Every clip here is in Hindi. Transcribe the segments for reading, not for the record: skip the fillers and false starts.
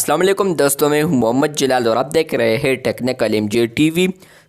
अस्सलाम वालेकुम दोस्तों, मैं हूं मोहम्मद जलाल और आप देख रहे हैं टेक्निकल एमजे टीवी।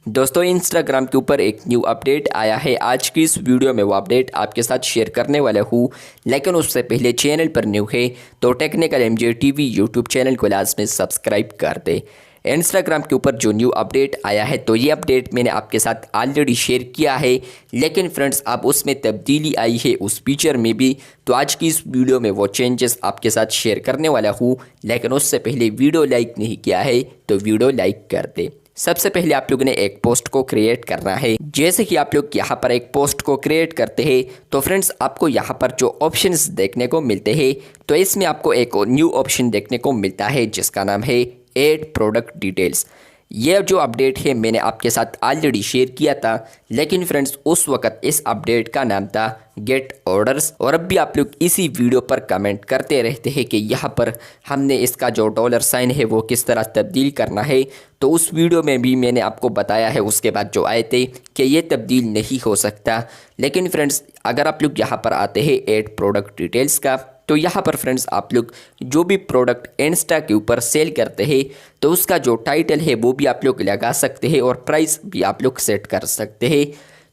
दोस्तों, इंस्टाग्राम के ऊपर एक न्यू अपडेट आया है। आज की इस वीडियो में वो अपडेट आपके साथ शेयर करने वाला हूं, लेकिन उससे पहले चैनल पर न्यू है तो technical MJ TV YouTube channel को लाजमी सब्सक्राइब कर दे। इंस्टाग्राम के ऊपर जो न्यू अपडेट आया है तो ये अपडेट मैंने आपके साथ ऑलरेडी शेयर किया है, लेकिन फ्रेंड्स अब उसमें तब्दीली आई है उस फीचर में भी। तो आज की इस वीडियो में वो चेंजेस आपके साथ शेयर करने वाला हूँ, लेकिन उससे पहले वीडियो लाइक नहीं किया है तो वीडियो लाइक कर दे। सबसे पहले आप लोगों ने एक पोस्ट को क्रिएट करना है। जैसे कि आप लोग यहाँ पर एक पोस्ट को क्रिएट करते हैं तो फ्रेंड्स आपको यहाँ पर जो ऑप्शंस देखने को मिलते हैं तो इसमें आपको एक न्यू ऑप्शन देखने को मिलता है जिसका नाम है ऐड प्रोडक्ट डिटेल्स। यह जो अपडेट है मैंने आपके साथ ऑलरेडी शेयर किया था, लेकिन फ्रेंड्स उस वक्त इस अपडेट का नाम था गेट ऑर्डर्स। और अब भी आप लोग इसी वीडियो पर कमेंट करते रहते हैं कि यहाँ पर हमने इसका जो डॉलर साइन है वो किस तरह तब्दील करना है। तो उस वीडियो में भी मैंने आपको बताया है उसके बाद जो आए थे कि ये तब्दील नहीं हो सकता। लेकिन फ्रेंड्स अगर आप लोग यहाँ पर आते हैं ऐड प्रोडक्ट डिटेल्स का, तो यहाँ पर फ्रेंड्स आप लोग जो भी प्रोडक्ट इंस्टा के ऊपर सेल करते हैं तो उसका जो टाइटल है वो भी आप लोग लगा सकते हैं और प्राइस भी आप लोग सेट कर सकते हैं।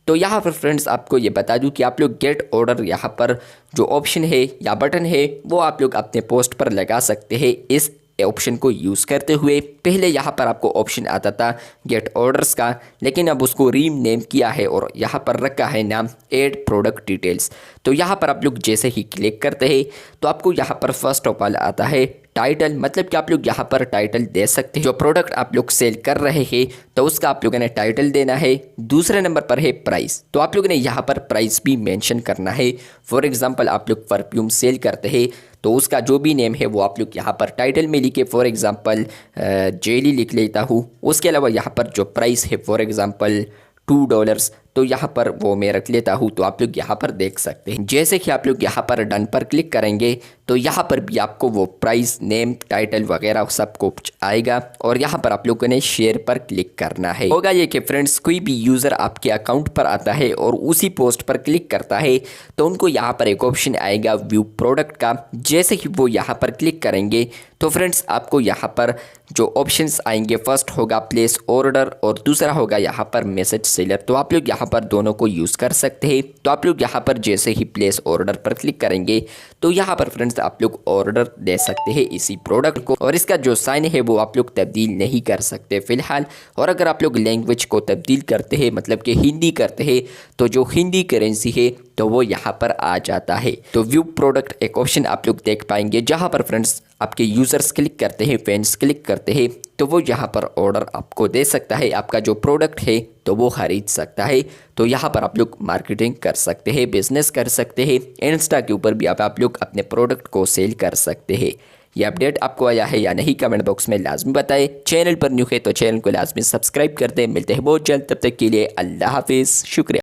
तो यहाँ पर फ्रेंड्स आपको ये बता दूँ कि आप लोग गेट ऑर्डर यहाँ पर जो ऑप्शन है या बटन है वो आप लोग अपने पोस्ट पर लगा सकते हैं। इस ऑप्शन को यूज़ करते हुए पहले यहाँ पर आपको ऑप्शन आता था गेट ऑर्डर्स का, लेकिन अब उसको रीनेम किया है और यहाँ पर रखा है नाम ऐड प्रोडक्ट डिटेल्स। तो यहाँ पर आप लोग जैसे ही क्लिक करते हैं तो आपको यहाँ पर फर्स्ट ऑफ ऑल आता है टाइटल, मतलब कि आप लोग यहाँ पर टाइटल दे सकते हैं। जो प्रोडक्ट आप लोग सेल कर रहे हैं तो उसका आप लोगों ने टाइटल देना है। दूसरे नंबर पर है प्राइस, तो आप लोगों ने यहाँ पर प्राइस भी मेंशन करना है। फॉर एग्जांपल आप लोग परफ्यूम सेल करते हैं तो उसका जो भी नेम है वो आप लोग यहाँ पर टाइटल में लिखे। फॉर एग्जांपल जेली लिख लेता हूँ। उसके अलावा यहाँ पर जो प्राइस है फॉर एग्जांपल $2, तो यहाँ पर वो मैं रख लेता हूँ। तो आप लोग यहाँ पर देख सकते हैं। जैसे कि आप लोग यहाँ पर डन पर क्लिक करेंगे तो यहाँ पर भी आपको वो प्राइस, नेम, टाइटल वगैरह सब कुछ आएगा और यहाँ पर आप लोगों ने शेयर पर क्लिक करना है। होगा ये कि फ्रेंड्स कोई भी यूज़र आपके अकाउंट पर आता है और उसी पोस्ट पर क्लिक करता है तो उनको यहाँ पर एक ऑप्शन आएगा व्यू प्रोडक्ट का। जैसे ही वो यहाँ पर क्लिक करेंगे तो फ्रेंड्स आपको यहाँ पर जो ऑप्शंस आएंगे, फर्स्ट होगा प्लेस ऑर्डर और दूसरा होगा यहाँ पर मैसेज सेलर। तो आप लोग यहाँ पर दोनों को यूज़ कर सकते हैं। तो आप लोग यहाँ पर जैसे ही प्लेस ऑर्डर पर क्लिक करेंगे तो यहाँ पर फ्रेंड्स आप लोग ऑर्डर दे सकते हैं इसी प्रोडक्ट को, और इसका जो साइन है वो आप लोग तब्दील नहीं कर सकते फ़िलहाल। और अगर आप लोग लैंग्वेज को तब्दील करते हैं, मतलब कि हिंदी करते हैं, तो जो हिंदी करेंसी है तो वो यहाँ पर आ जाता है। तो व्यू प्रोडक्ट एक ऑप्शन आप लोग देख पाएंगे जहाँ पर फ्रेंड्स आपके यूज़र्स क्लिक करते हैं, फैंस क्लिक करते हैं तो वो यहाँ पर ऑर्डर आपको दे सकता है। आपका जो प्रोडक्ट है तो वो खरीद सकता है। तो यहाँ पर आप लोग मार्केटिंग कर सकते हैं, बिजनेस कर सकते हैं। इंस्टा के ऊपर भी आप लोग अपने प्रोडक्ट को सेल कर सकते हैं। ये अपडेट आपको आया है या नहीं कमेंट बॉक्स में लाजमी बताएं। चैनल पर न्यू है तो चैनल को लाजमी सब्सक्राइब कर दें। मिलते हैं बहुत जल्द, तब तक के लिए अल्लाह हाफिज़, शुक्रिया।